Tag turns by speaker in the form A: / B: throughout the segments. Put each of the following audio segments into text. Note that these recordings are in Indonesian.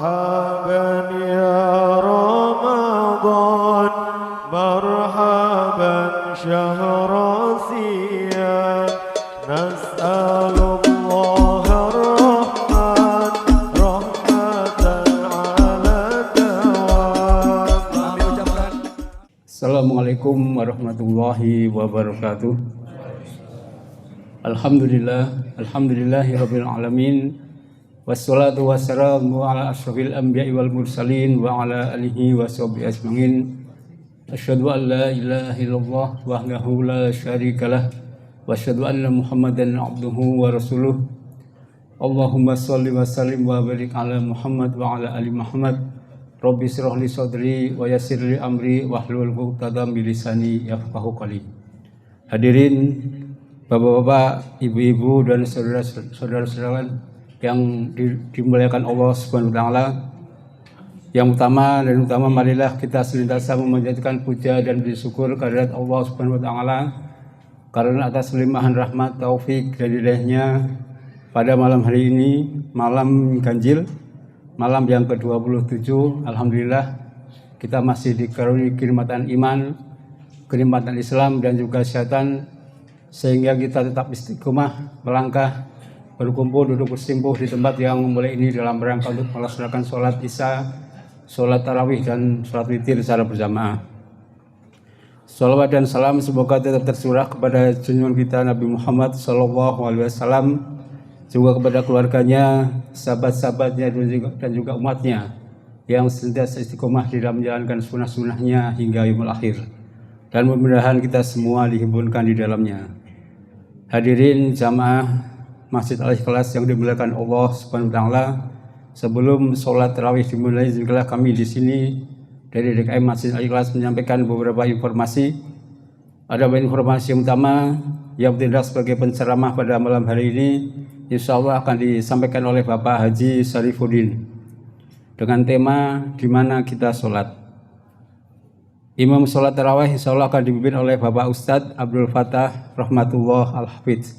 A: مرحبا يا رمضان مرحبا شهر صيام نسأل الله الرحمن رحمة على دوام.
B: Assalamualaikum warahmatullahi wabarakatuh. Alhamdulillahirabbil alamin. Wassalatu wassalamu ala asyrafil anbiya'i wal mursalin wa ala alihi washabihi ajmain. Asyhadu an la ilaha illallah wahdahu la syarikalah wa asyhadu anna Muhammadan abduhu wa rasuluh. Allahumma shalli wa sallim wa barik ala Muhammad wa ala ali Muhammad. Rabbi shrah li sadri wa yassir li amri wahlul 'uqdatam min lisani yafqahu qawli. Hadirin Bapak-bapak, ibu-ibu dan saudara-saudara yang dimuliakan Allah Subhanahu wa taala. Yang utama marilah kita senantiasa memanjatkan puja dan bersyukur kehadirat Allah Subhanahu wa taala karena atas limpahan rahmat, taufik dan hidayahnya pada malam hari ini, malam ganjil, malam yang ke-27. Alhamdulillah kita masih dikaruniai kenikmatan iman, kenikmatan Islam dan juga kesehatan, sehingga kita tetap istiqomah melangkah, berkumpul, duduk bersimpuh di tempat yang mulia ini dalam rangka untuk melaksanakan sholat isya, sholat tarawih dan sholat witir secara berjamaah. Shalawat dan salam semoga tetap tercurah kepada junjungan kita Nabi Muhammad SAW, juga kepada keluarganya, sahabat-sahabatnya dan juga umatnya yang senantiasa istiqomah di dalam menjalankan sunnah-sunnahnya hingga yaumul akhir, dan mudah-mudahan kita semua dihimpunkan di dalamnya. Hadirin jamaah Masjid Al-Ikhlas yang dimuliakan Allah Subhanahu wa taala, sebelum sholat tarawih dimulai, juga kami di sini dari DKM Masjid Al-Ikhlas menyampaikan beberapa informasi. Ada beberapa informasi yang utama yang bertindak sebagai penceramah pada malam hari ini, insya Allah akan disampaikan oleh Bapak Haji Syarifuddin dengan tema di mana kita sholat. Imam sholat tarawih insya Allah akan dipimpin oleh Bapak Ustadz Abdul Fattah Rahmatullah Al-Hafidz.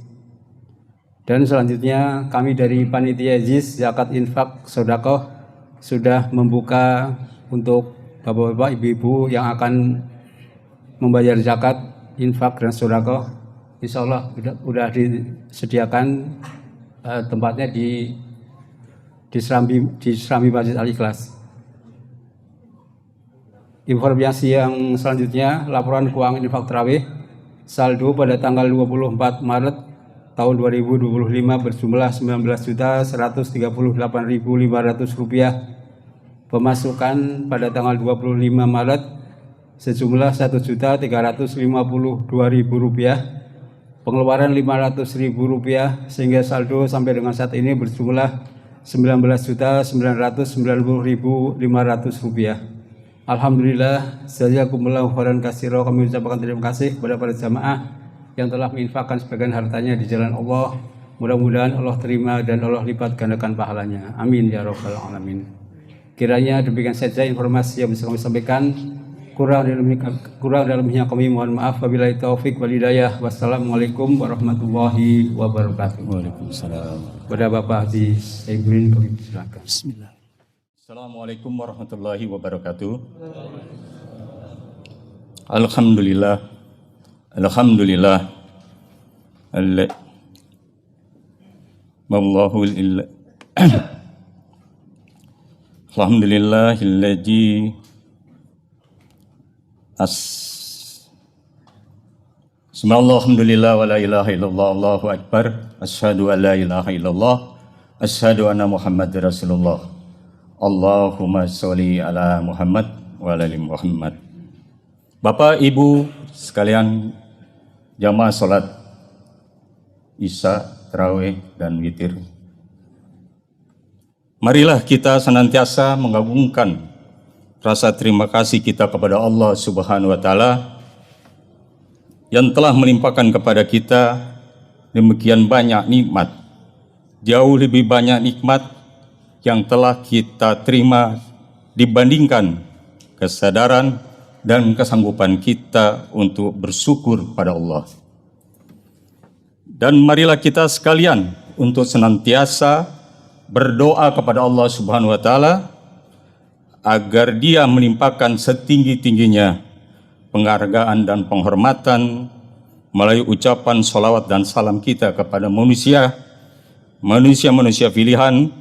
B: Dan selanjutnya kami dari Panitia JIS Zakat Infak Sodakoh sudah membuka untuk bapak-bapak, ibu-ibu yang akan membayar zakat, infak dan sodakoh. Insya Allah sudah disediakan tempatnya di Serambi Masjid Al-Ikhlas. Informasi yang selanjutnya, laporan keuangan infak tarawih saldo pada tanggal 24 Maret tahun 2025 berjumlah Rp19.038.500. Pemasukan pada tanggal 25 Maret sejumlah Rp1.352.000. Pengeluaran Rp500.000 sehingga saldo sampai dengan saat ini berjumlah Rp19.990.500. Alhamdulillah, jazakumullahu khairan katsira. Kami ucapkan terima kasih kepada para jamaah yang telah menginfakkan sebagian hartanya di jalan Allah. Mudah-mudahan Allah terima dan Allah lipat gandakan pahalanya. Amin ya rabbal alamin. Kiranya demikian saja informasi yang bisa kami sampaikan. Kurang dalamnya kami mohon maaf. Wabillahi taufik wal hidayah. Wassalamualaikum warahmatullahi wabarakatuh.
C: Waalaikumsalam.
B: Kepada Bapak Haji Syarifuddin, kami silakan.
C: Bismillah. Assalamualaikum warahmatullahi wabarakatuh. Alhamdulillah. Alhamdulillah. Alhamdulillahilladzi Alhamdulillah wa la ilaha illallah, Allahu akbar. Asyhadu an la ilaha illallah, asyhadu anna Muhammadar Rasulullah. Allahumma sholli ala Muhammad wa ala ali Muhammad. Bapak, Ibu sekalian, jamaah salat Isya, tarawih dan witir. Marilah kita senantiasa mengagungkan rasa terima kasih kita kepada Allah Subhanahu wa taala yang telah melimpahkan kepada kita demikian banyak nikmat. Jauh lebih banyak nikmat yang telah kita terima dibandingkan kesadaran dan kesanggupan kita untuk bersyukur pada Allah. Dan marilah kita sekalian untuk senantiasa berdoa kepada Allah Subhanahu wa taala agar dia melimpahkan setinggi-tingginya penghargaan dan penghormatan melalui ucapan salawat dan salam kita kepada manusia pilihan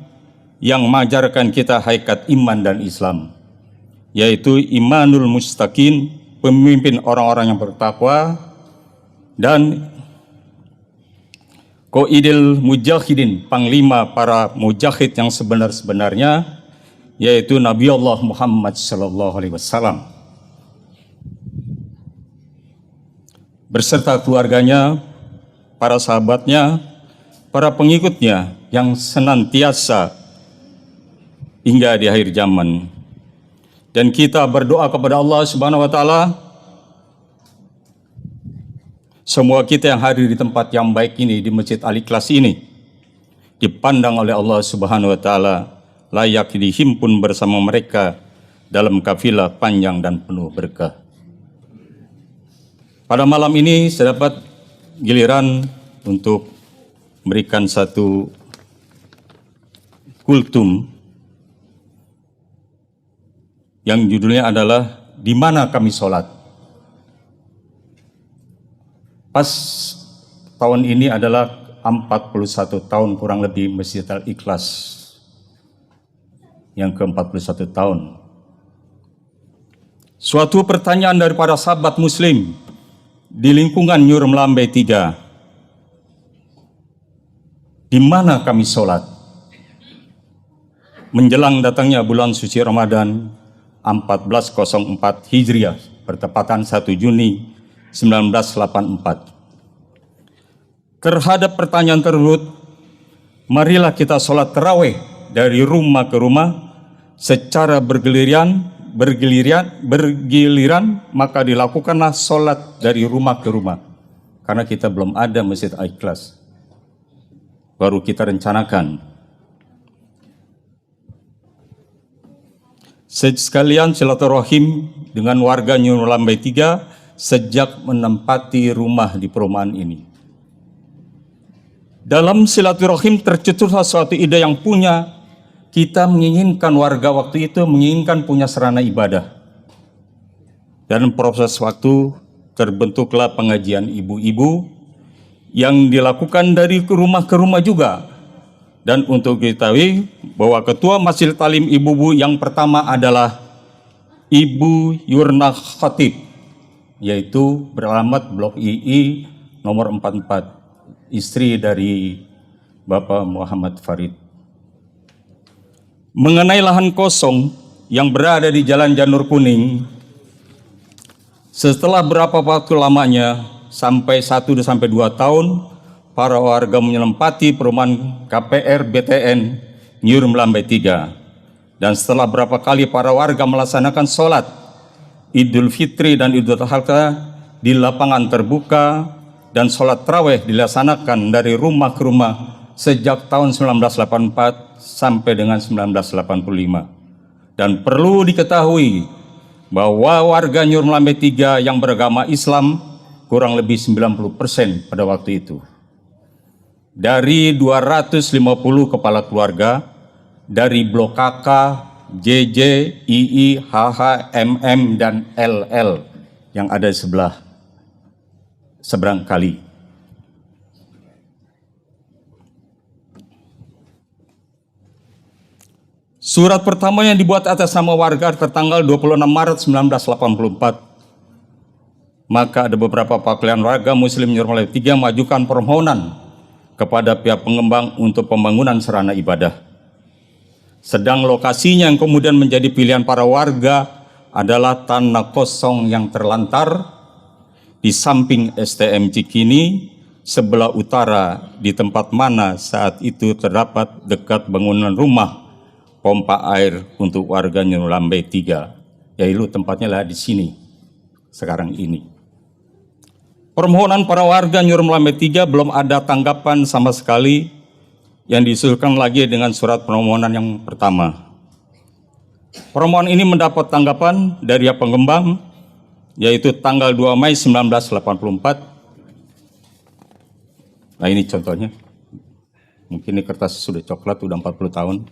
C: yang mengajarkan kita hakikat iman dan Islam, yaitu imanul mustaqim, pemimpin orang-orang yang bertakwa, dan qaidil mujahidin, panglima para mujahid yang sebenar-benarnya, yaitu Nabi Allah Muhammad sallallahu alaihi wasallam berserta keluarganya, para sahabatnya, para pengikutnya yang senantiasa hingga di akhir zaman. Dan kita berdoa kepada Allah Subhanahu wa taala, semua kita yang hadir di tempat yang baik ini, di Masjid Al-Ikhlas ini, dipandang oleh Allah Subhanahu wa taala layak dihimpun bersama mereka dalam kafilah panjang dan penuh berkah. Pada malam ini saya dapat giliran untuk memberikan satu kultum yang judulnya adalah Di Mana Kami Sholat. Pas tahun ini adalah 41 tahun kurang lebih Masjid Al-Ikhlas yang ke-41 tahun. Suatu pertanyaan dari para sahabat muslim di lingkungan Nyur Melambai 3. Di mana kami sholat? Menjelang datangnya bulan suci Ramadan 1404 Hijriah, bertepatan 1 Juni 1984. Terhadap pertanyaan tersebut, marilah kita sholat tarawih dari rumah ke rumah secara bergiliran, maka dilakukanlah sholat dari rumah ke rumah. Karena kita belum ada Masjid Al-Ikhlas, baru kita rencanakan. Sekalian silaturahim dengan warga Nyur Melambai 3 sejak menempati rumah di perumahan ini. Dalam silaturahim tercetuslah suatu ide yang kita menginginkan, warga waktu itu menginginkan punya sarana ibadah. Dan proses waktu terbentuklah pengajian ibu-ibu yang dilakukan dari rumah ke rumah juga. Dan untuk diketahui bahwa ketua Masjid Talim Ibu-ibu yang pertama adalah Ibu Yurna Khatib, yaitu beralamat Blok II nomor 44, istri dari Bapak Muhammad Farid. Mengenai lahan kosong yang berada di Jalan Janur Kuning, setelah berapa waktu lamanya, sampai 1-2 tahun, para warga menempati perumahan KPR BTN Nyur Melambai 3. Dan setelah berapa kali para warga melaksanakan sholat Idul Fitri dan Idul Adha di lapangan terbuka, dan sholat tarawih dilaksanakan dari rumah ke rumah sejak tahun 1984 sampai dengan 1985. Dan perlu diketahui bahwa warga Nyur Melambai 3 yang beragama Islam kurang lebih 90% pada waktu itu. Dari 250 kepala keluarga dari Blok KK, JJ, II, HH, MM, dan LL yang ada di seberang kali. Surat pertama yang dibuat atas nama warga tertanggal 26 Maret 1984. Maka ada beberapa perwakilan warga Muslim Nyur Melambai 3 mengajukan permohonan kepada pihak pengembang untuk pembangunan sarana ibadah. Sedang lokasinya yang kemudian menjadi pilihan para warga adalah tanah kosong yang terlantar di samping STM Cikini sebelah utara, di tempat mana saat itu terdapat dekat bangunan rumah pompa air untuk warga Nyur Melambai 3, yaitu tempatnya lah di sini sekarang ini. Permohonan para warga Nyur Melambai 3 belum ada tanggapan sama sekali, yang disusulkan lagi dengan surat permohonan yang pertama. Permohonan ini mendapat tanggapan dari pengembang, yaitu tanggal 2 Mei 1984. Nah ini contohnya, mungkin ini kertas sudah coklat, udah 40 tahun.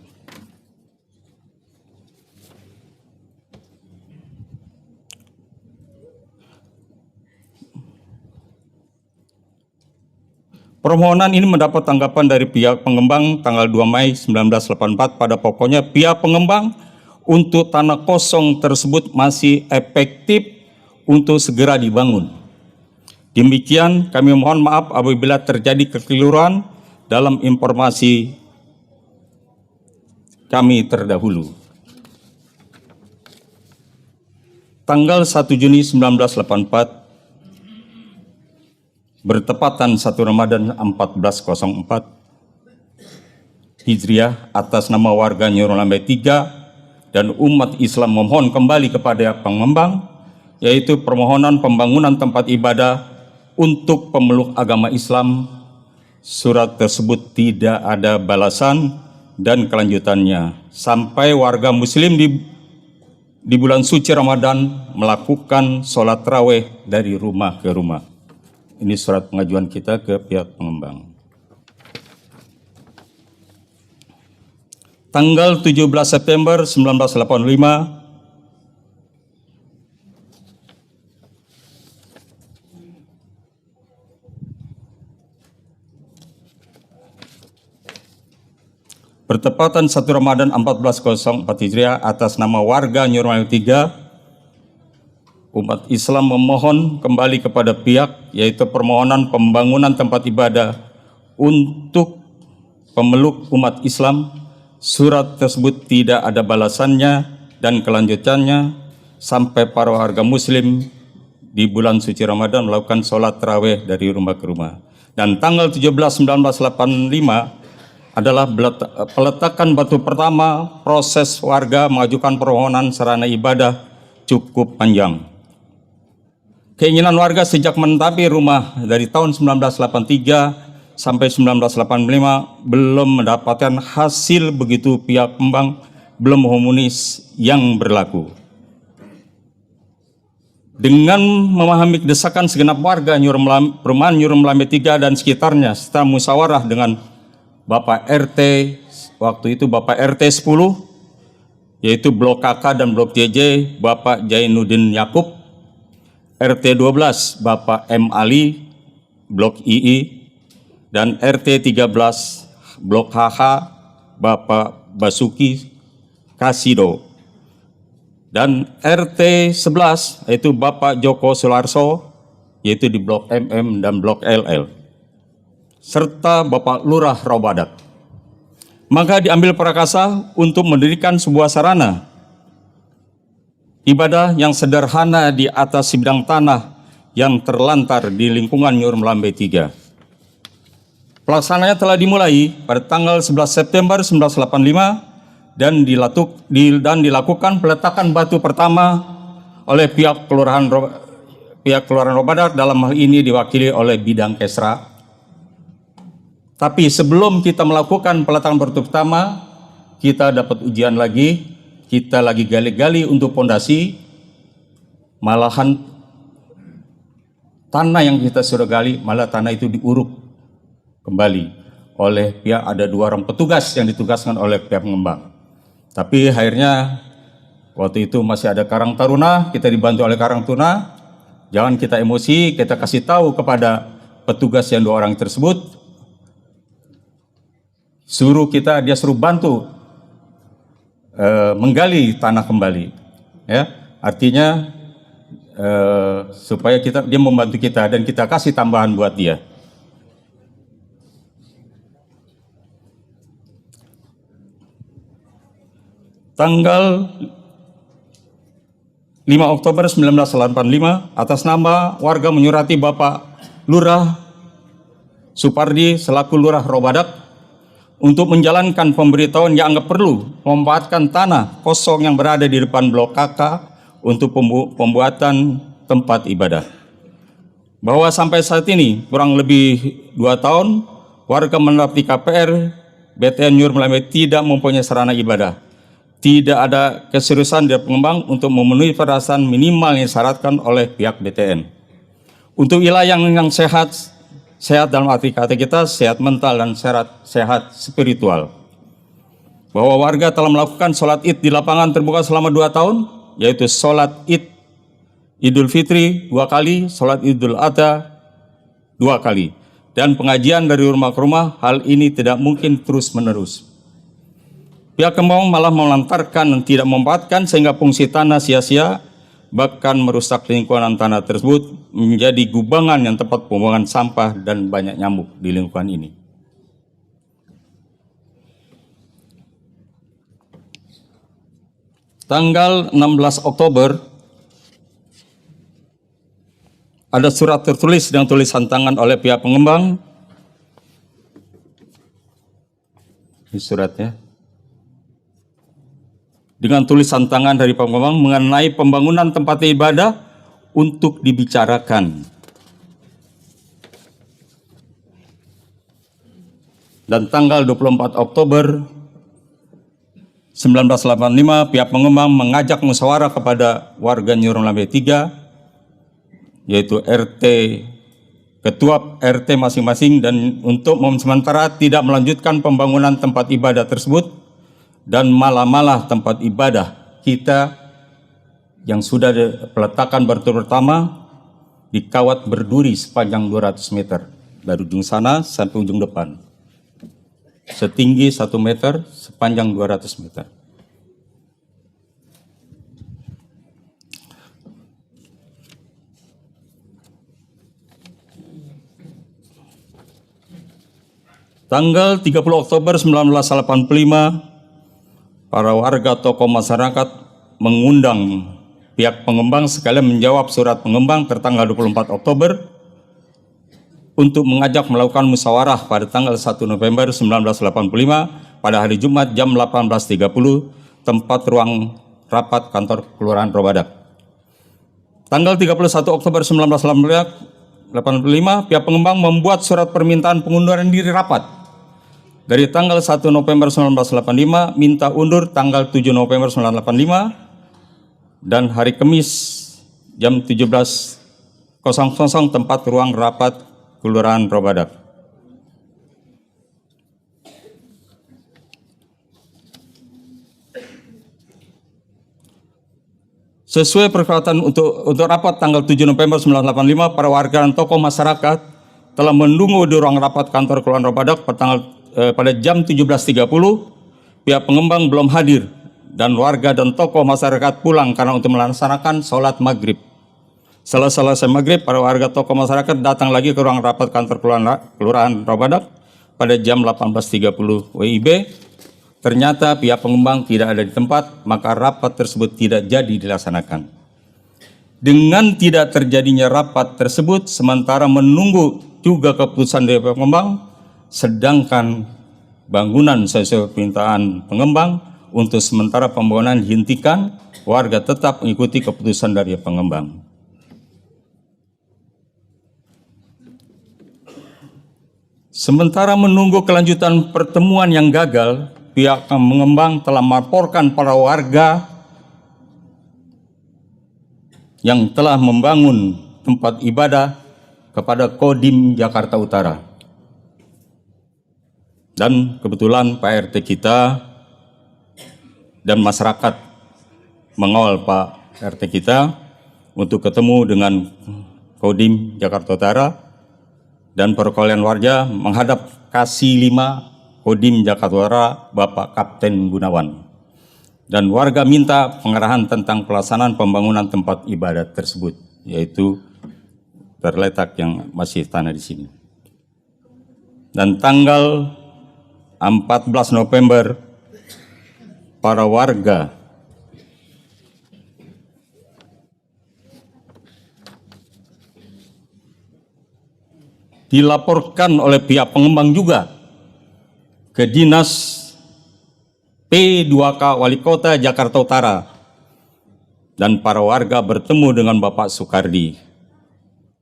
C: Permohonan ini mendapat tanggapan dari pihak pengembang tanggal 2 Mei 1984. Pada pokoknya pihak pengembang untuk tanah kosong tersebut masih efektif untuk segera dibangun. Demikian, kami mohon maaf apabila terjadi kekeliruan dalam informasi kami terdahulu. Tanggal 1 Juni 1984 bertepatan 1 Ramadan 1404 Hijriah, atas nama warga Nyuruh Lambe 3 dan umat Islam memohon kembali kepada pengembang, yaitu permohonan pembangunan tempat ibadah untuk pemeluk agama Islam. Surat tersebut tidak ada balasan dan kelanjutannya sampai warga muslim di bulan suci Ramadan melakukan sholat tarawih dari rumah ke rumah. Ini surat pengajuan kita ke pihak pengembang. Tanggal 17 September 1985, bertepatan 1 Ramadan 1404 Hijriah, atas nama warga Nyuruh Lambe 3, umat Islam memohon kembali kepada pihak, yaitu permohonan pembangunan tempat ibadah untuk pemeluk umat Islam. Surat tersebut tidak ada balasannya dan kelanjutannya sampai para warga muslim di bulan suci Ramadan melakukan sholat tarawih dari rumah ke rumah. Dan tanggal 17/1985 adalah peletakan batu pertama. Proses warga mengajukan permohonan sarana ibadah cukup panjang. Keinginan warga sejak menetapi rumah dari tahun 1983 sampai 1985 belum mendapatkan hasil, begitu pihak pengembang belum memenuhi yang berlaku. Dengan memahami desakan segenap warga perumahan Nyuruh Lambe 3 dan sekitarnya, setelah musyawarah dengan Bapak RT, waktu itu Bapak RT 10, yaitu Blok KK dan Blok JJ, Bapak Jainuddin Yakub, RT 12 Bapak M. Ali, Blok II, dan RT 13 Blok HH Bapak Basuki Kasido, dan RT 11 yaitu Bapak Joko Sularso, yaitu di Blok MM dan Blok LL, serta Bapak Lurah Robadak. Maka diambil prakasa untuk mendirikan sebuah sarana ibadah yang sederhana di atas sebidang tanah yang terlantar di lingkungan Nyuruh Lambe 3. Pelaksanaannya telah dimulai pada tanggal 11 September 1985 dan dilakukan peletakan batu pertama oleh pihak Kelurahan Robadak, dalam hal ini diwakili oleh Bidang Kesra. Tapi sebelum kita melakukan peletakan batu pertama, kita dapat ujian lagi. Kita lagi gali-gali untuk pondasi, malahan tanah yang kita sudah gali, malah tanah itu diuruk kembali oleh pihak, ada 2 orang petugas yang ditugaskan oleh pihak pengembang. Tapi akhirnya waktu itu masih ada Karang Taruna, kita dibantu oleh Karang Taruna. Jangan kita emosi, kita kasih tahu kepada petugas yang 2 orang tersebut, dia suruh bantu menggali tanah kembali, ya, artinya supaya dia membantu kita dan kita kasih tambahan buat dia. Tanggal 5 Oktober 1985, atas nama warga menyurati Bapak Lurah Supardi selaku Lurah Robadak untuk menjalankan pemberitahuan yang anggap perlu memanfaatkan tanah kosong yang berada di depan Blok KK untuk pembuatan tempat ibadah. Bahwa sampai saat ini kurang lebih 2 tahun warga mendapat KPR BTN Nyuruh Lambe tidak mempunyai sarana ibadah. Tidak ada keseriusan dari pengembang untuk memenuhi persyaratan minimal yang disyaratkan oleh pihak BTN. Untuk wilayah yang sehat dalam arti kata kita, sehat mental dan sehat spiritual. Bahwa warga telah melakukan sholat id di lapangan terbuka selama 2 tahun, yaitu sholat id Idul Fitri 2 kali, sholat Idul Adha 2 kali. dan pengajian dari rumah ke rumah, hal ini tidak mungkin terus-menerus. Pihak pengembang malah melantarkan dan tidak memanfaatkan sehingga fungsi tanah sia-sia, bahkan merusak lingkungan tanah tersebut menjadi gubangan yang tempat pembuangan sampah dan banyak nyamuk di lingkungan ini. Tanggal 16 Oktober ada surat tertulis dengan tulisan tangan oleh pihak pengembang. Ini suratnya. Dengan tulisan tangan dari pengembang mengenai pembangunan tempat ibadah untuk dibicarakan. Dan tanggal 24 Oktober 1985, pihak pengembang mengajak musyawarah kepada warga Nyurung Lambe 3, yaitu RT, ketua RT masing-masing, dan untuk sementara tidak melanjutkan pembangunan tempat ibadah tersebut, dan malah tempat ibadah kita yang sudah peletakan batu pertama di kawat berduri sepanjang 200 meter dari ujung sana sampai ujung depan, setinggi 1 meter, sepanjang 200 meter. Tanggal 30 Oktober 1985, para warga tokoh masyarakat mengundang pihak pengembang sekalian menjawab surat pengembang tertanggal 24 Oktober untuk mengajak melakukan musyawarah pada tanggal 1 November 1985 pada hari Jumat jam 18.30, tempat ruang rapat kantor Kelurahan Robadak. Tanggal 31 Oktober 1985, pihak pengembang membuat surat permintaan pengunduran diri rapat. Dari tanggal 1 November 1985, minta undur tanggal 7 November 1985, dan hari Kamis jam 17.00 tempat ruang rapat Kelurahan Robadak. Sesuai persyaratan untuk rapat tanggal 7 November 1985, para warga dan tokoh masyarakat telah menunggu di ruang rapat kantor Kelurahan Robadak pada jam 17.30. Pihak pengembang belum hadir dan warga dan tokoh masyarakat pulang karena untuk melaksanakan sholat maghrib. Setelah selesai maghrib, para warga tokoh masyarakat datang lagi ke ruang rapat kantor Kelurahan Robadak pada jam 18.30 WIB. Ternyata pihak pengembang tidak ada di tempat, maka rapat tersebut tidak jadi dilaksanakan. Dengan tidak terjadinya rapat tersebut, sementara menunggu juga keputusan dari pengembang, sedangkan bangunan sesuai permintaan pengembang untuk sementara pembangunan dihentikan, warga tetap mengikuti keputusan dari pengembang. Sementara menunggu kelanjutan pertemuan yang gagal, pihak pengembang telah melaporkan para warga yang telah membangun tempat ibadah kepada Kodim Jakarta Utara. Dan kebetulan Pak RT kita dan masyarakat mengawal Pak RT kita untuk ketemu dengan Kodim Jakarta Utara, dan perwakilan warga menghadap Kasih 5 Kodim Jakarta Utara Bapak Kapten Gunawan. Dan warga minta pengarahan tentang pelaksanaan pembangunan tempat ibadat tersebut, yaitu terletak yang masih tanah di sini. Dan tanggal 14 November, para warga dilaporkan oleh pihak pengembang juga ke Dinas P2K Wali Kota Jakarta Utara, dan para warga bertemu dengan Bapak Soekardi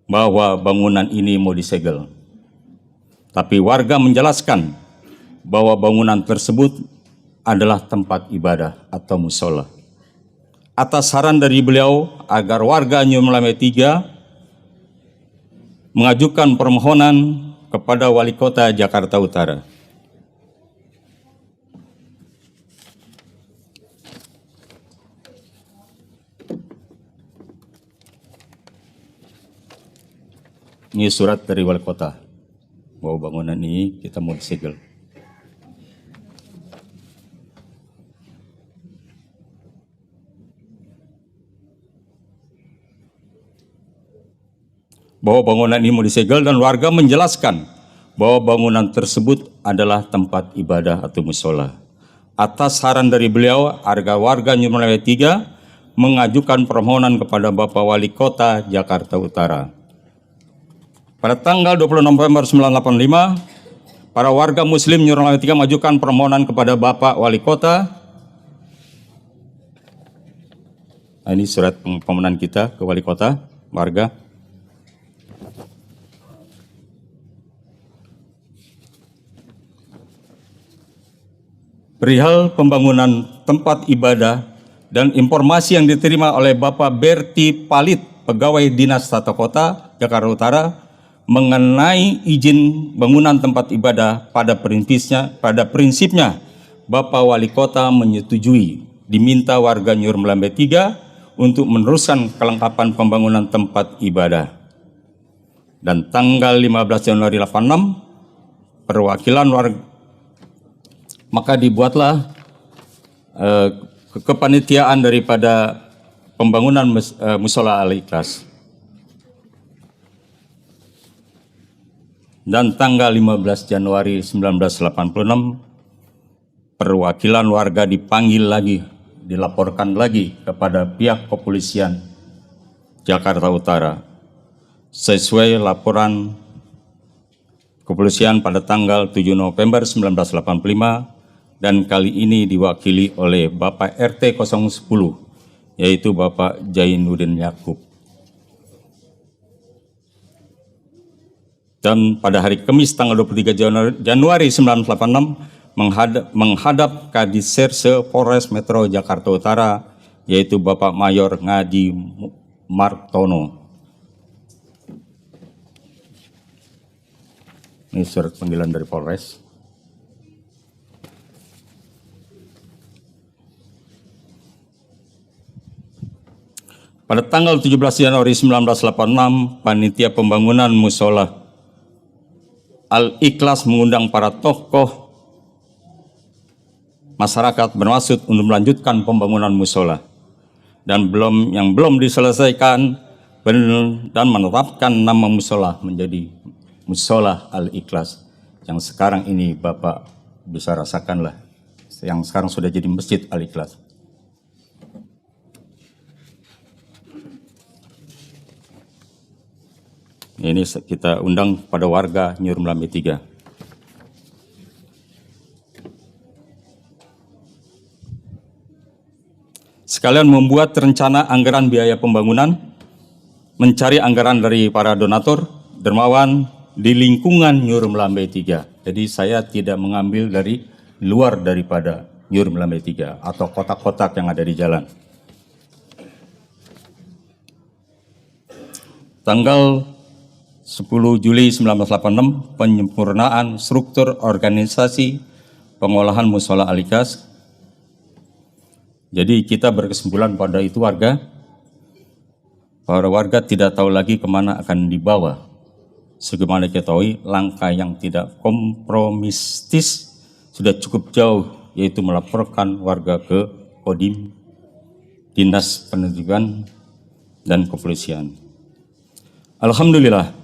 C: bahwa bangunan ini mau disegel. Tapi warga menjelaskan bahwa bangunan tersebut adalah tempat ibadah atau musola. Atas saran dari beliau agar warga Nyurung Lambe 3 mengajukan permohonan kepada Wali Kota Jakarta Utara. Ini surat dari Wali Kota. bahwa bangunan ini kita mau disegel. Bahwa bangunan ini mau disegel dan warga menjelaskan bahwa bangunan tersebut adalah tempat ibadah atau musola. Atas saran dari beliau, warga New Melawi 3 mengajukan permohonan kepada Bapak Wali Kota Jakarta Utara. Pada tanggal 20 November 1985, para warga Muslim New Melawi 3 mengajukan permohonan kepada Bapak Wali Kota. Nah, ini surat permohonan kita ke Wali Kota, warga. Perihal pembangunan tempat ibadah dan informasi yang diterima oleh Bapak Berti Palit, pegawai Dinas Tata Kota Jakarta Utara, mengenai izin bangunan tempat ibadah pada prinsipnya Bapak Wali Kota menyetujui diminta warga Nyur Melambe 3 untuk meneruskan kelengkapan pembangunan tempat ibadah. Dan tanggal 15 Januari 86 perwakilan warga, maka dibuatlah kepanitiaan daripada pembangunan musola Al-Ikhlas. Dan tanggal 15 Januari 1986 perwakilan warga dipanggil lagi, dilaporkan lagi kepada pihak kepolisian Jakarta Utara sesuai laporan kepolisian pada tanggal 7 November 1985, dan kali ini diwakili oleh Bapak RT 010, yaitu Bapak Jainuddin Yakub. Dan pada hari Kamis tanggal 23 Januari 1986 menghadap Kadiserse Polres Metro Jakarta Utara, yaitu Bapak Mayor Ngadi Martono. Ini surat panggilan dari Polres. Pada tanggal 17 Januari 1986, panitia pembangunan musola Al-Ikhlas mengundang para tokoh masyarakat bermaksud untuk melanjutkan pembangunan musola dan yang belum diselesaikan dan menetapkan nama musola menjadi musola Al-Ikhlas yang sekarang ini Bapak bisa rasakanlah, yang sekarang sudah jadi Masjid Al-Ikhlas. Ini kita undang pada warga Nyur Melambe 3. Sekalian membuat rencana anggaran biaya pembangunan, mencari anggaran dari para donatur, dermawan di lingkungan Nyur Melambe 3. Jadi saya tidak mengambil dari luar daripada Nyur Melambe 3 atau kotak-kotak yang ada di jalan. Tanggal 10 Juli 1986, penyempurnaan struktur organisasi pengolahan musola Al-Ikhlas. Jadi kita berkesimpulan pada itu warga, para warga tidak tahu lagi kemana akan dibawa. Sebagaimana kita tahu, langkah yang tidak kompromistis sudah cukup jauh, yaitu melaporkan warga ke Kodim, Dinas Pendidikan dan Kepolisian. Alhamdulillah,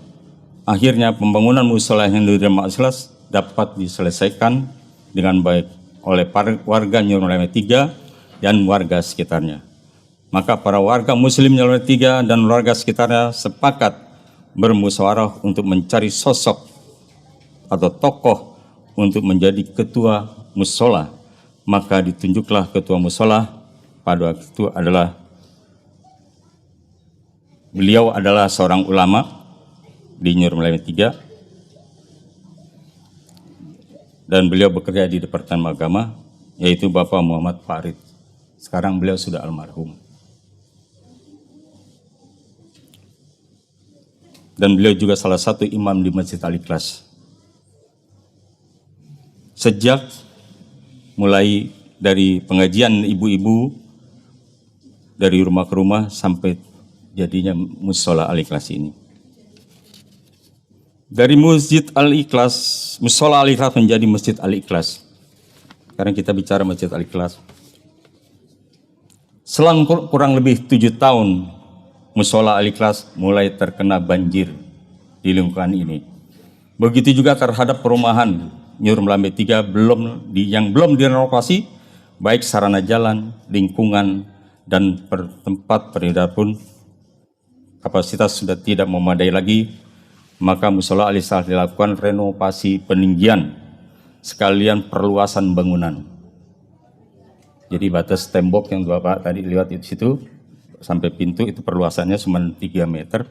C: akhirnya pembangunan musola yang diterima Al-Ikhlas dapat diselesaikan dengan baik oleh warga Nyur Melambe 3 dan warga sekitarnya. Maka para warga Muslim Nyur Melambe 3 dan warga sekitarnya sepakat bermusyawarah untuk mencari sosok atau tokoh untuk menjadi ketua musola. Maka ditunjuklah ketua musola pada waktu itu beliau adalah seorang ulama di Nyur Melambe 3 dan beliau bekerja di Departemen Agama, yaitu Bapak Muhammad Farid. Sekarang beliau sudah almarhum. Dan beliau juga salah satu imam di Masjid Al-Ikhlas. Sejak mulai dari pengajian ibu-ibu dari rumah ke rumah sampai jadinya musola Al-Ikhlas ini. Dari Masjid Al-Ikhlas, Musola Al-Ikhlas menjadi Masjid Al-Ikhlas. Sekarang kita bicara Masjid Al-Ikhlas. Selang kurang lebih 7 tahun, Musola Al-Ikhlas mulai terkena banjir di lingkungan ini. Begitu juga terhadap perumahan Nyur Melambe 3 yang belum direnovasi, baik sarana jalan, lingkungan, dan tempat beredar pun kapasitas sudah tidak memadai lagi. Maka Musola Al-Ikhlas dilakukan renovasi peninggian sekalian perluasan bangunan. Jadi batas tembok yang Bapak tadi lihat di situ sampai pintu itu perluasannya cuma 3 meter.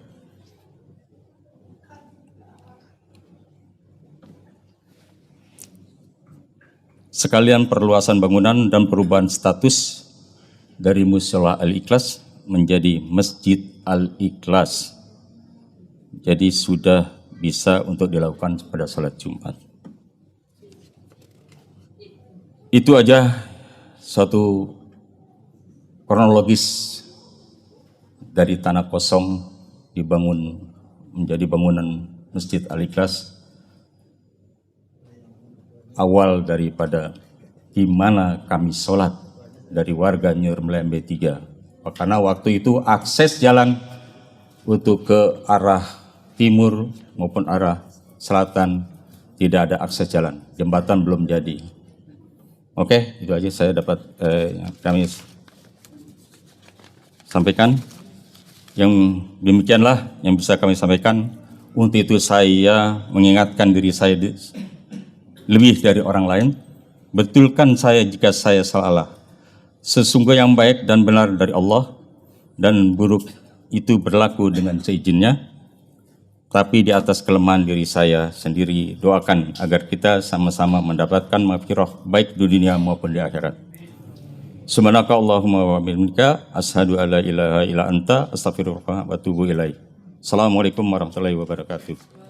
C: Sekalian perluasan bangunan dan perubahan status dari Musola Al-Ikhlas menjadi Masjid Al-Ikhlas. Jadi sudah bisa untuk dilakukan pada salat Jumat. Itu aja suatu kronologis dari tanah kosong dibangun menjadi bangunan Masjid Al-Ikhlas. Awal daripada di mana kami sholat dari warga Nyur Melambe 3. Karena waktu itu akses jalan untuk ke arah timur maupun arah selatan tidak ada akses jalan. Jembatan belum jadi. Oke, itu aja saya dapat yang kami sampaikan. Yang demikianlah yang bisa kami sampaikan. Untuk itu saya mengingatkan diri saya lebih dari orang lain, betulkan saya jika saya salah. Sesungguh yang baik dan benar dari Allah, dan buruk itu berlaku dengan seizinnya. Tapi di atas kelemahan diri saya sendiri, doakan agar kita sama-sama mendapatkan maghfirah baik di dunia maupun di akhirat. Subhanaka Allahumma wa bihamdika asyhadu alla ilaha illa anta astaghfiruka wa atubu ilaik. Assalamualaikum warahmatullahi wabarakatuh.